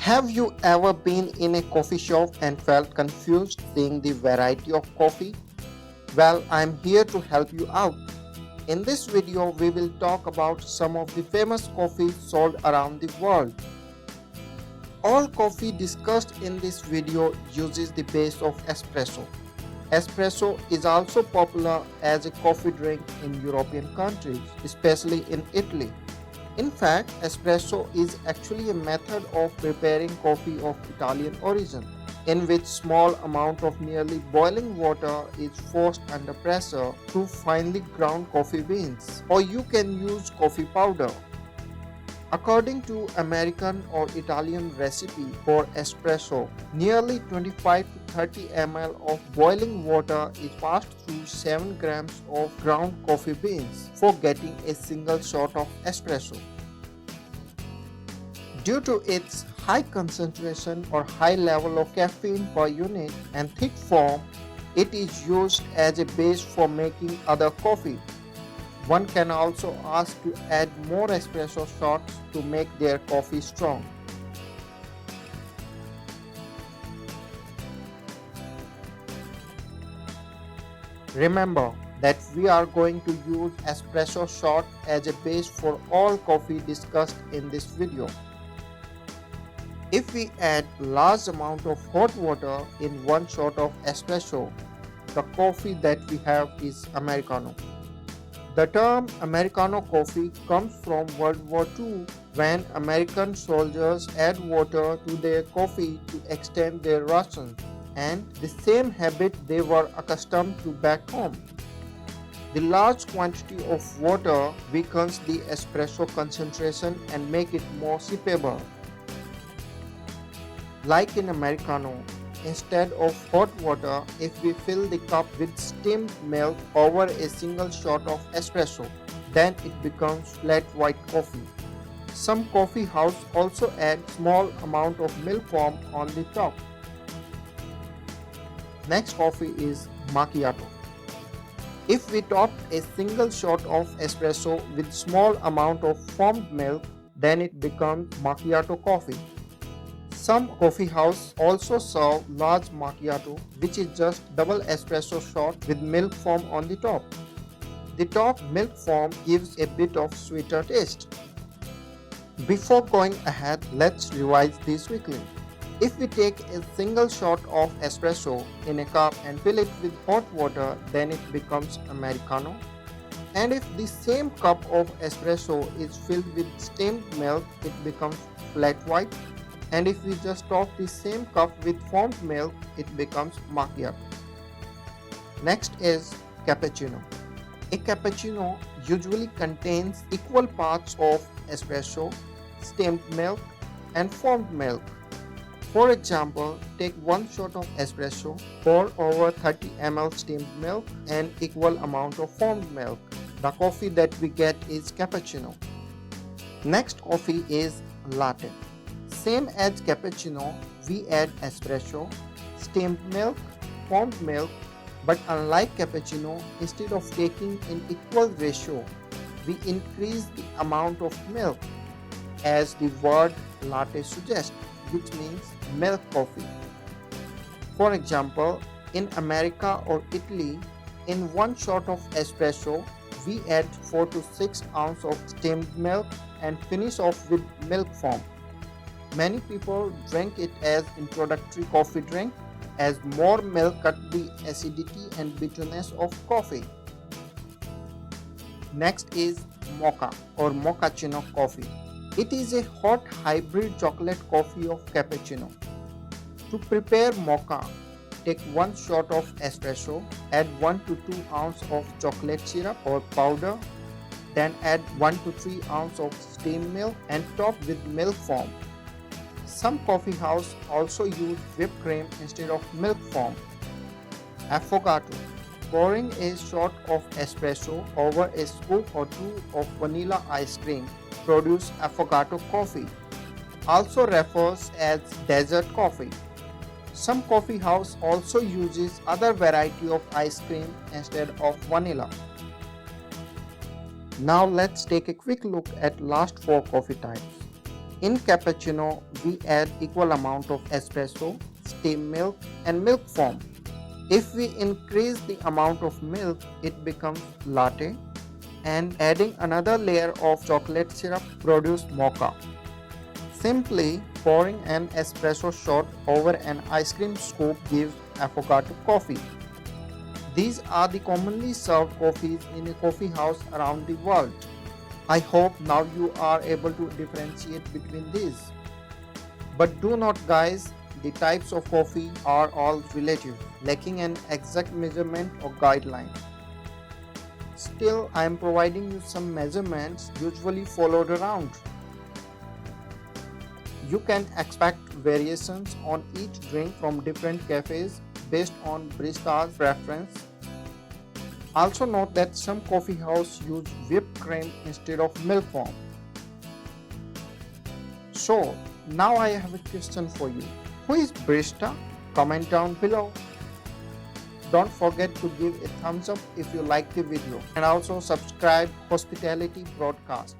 Have you ever been in a coffee shop and felt confused seeing the variety of coffee? Well, I'm here to help you out. In this video, we will talk about some of the famous coffees sold around the world. All coffee discussed in this video uses the base of espresso. Espresso is also popular as a coffee drink in European countries, especially in Italy. In fact, espresso is actually a method of preparing coffee of Italian origin, in which small amount of nearly boiling water is forced under pressure through finely ground coffee beans, or you can use coffee powder. According to American or Italian recipe for espresso, nearly 25 to 30 ml of boiling water is passed through 7 grams of ground coffee beans for getting a single shot of espresso. Due to its high concentration or high level of caffeine per unit and thick foam, it is used as a base for making other coffee. One can also ask to add more espresso shots to make their coffee strong. Remember that we are going to use espresso shot as a base for all coffee discussed in this video. If we add large amount of hot water in one shot of espresso, the coffee that we have is Americano. The term Americano coffee comes from World War II when American soldiers add water to their coffee to extend their rations, and the same habit they were accustomed to back home. The large quantity of water weakens the espresso concentration and make it more sippable. Like in Americano, instead of hot water, if we fill the cup with steamed milk over a single shot of espresso, then it becomes flat white coffee. Some coffee houses also add small amount of milk foam on the top. Next coffee is macchiato. If we top a single shot of espresso with small amount of foamed milk, then it becomes macchiato coffee. Some coffee houses also serve large macchiato, which is just double espresso shot with milk foam on the top. The top milk foam gives a bit of sweeter taste. Before going ahead, let's revise this quickly. If we take a single shot of espresso in a cup and fill it with hot water, then it becomes Americano. And if the same cup of espresso is filled with steamed milk, it becomes flat white. And if we just top the same cup with foamed milk, it becomes macchiato. Next is cappuccino. A cappuccino usually contains equal parts of espresso, steamed milk, and foamed milk. For example, take one shot of espresso, pour over 30 ml steamed milk, and equal amount of foamed milk. The coffee that we get is cappuccino. Next coffee is latte. Same as cappuccino, we add espresso, steamed milk, foamed milk, but unlike cappuccino, instead of taking in equal ratio, we increase the amount of milk, as the word latte suggests, which means milk coffee. For example, in America or Italy, in one shot of espresso, we add 4 to 6 ounces of steamed milk and finish off with milk foam. Many people drink it as introductory coffee drink, as more milk cut the acidity and bitterness of coffee. Next is mocha or mochaccino coffee. It is a hot hybrid chocolate coffee of cappuccino. To prepare mocha, take one shot of espresso, add 1 to 2 ounces of chocolate syrup or powder, then add 1 to 3 ounces of steamed milk and top with milk foam. Some coffee houses also use whipped cream instead of milk foam. Affogato. Pouring a shot of espresso over a scoop or two of vanilla ice cream produces affogato coffee, also refers as desert coffee. Some coffee house also uses other variety of ice cream instead of vanilla. Now let's take a quick look at last 4 coffee types. In cappuccino, we add equal amount of espresso, steamed milk and milk foam. If we increase the amount of milk, it becomes latte, and adding another layer of chocolate syrup produces mocha. Simply pouring an espresso shot over an ice cream scoop gives affogato coffee. These are the commonly served coffees in a coffee house around the world. I hope now you are able to differentiate between these. But do not, guys, the types of coffee are all relative, lacking an exact measurement or guideline. Still, I am providing you some measurements usually followed around. You can expect variations on each drink from different cafes based on barista's preference. Also note that some coffee houses use whipped cream instead of milk foam. So, now I have a question for you. Who is barista? Comment down below. Don't forget to give a thumbs up if you like the video and also subscribe Hospitality Broadcast.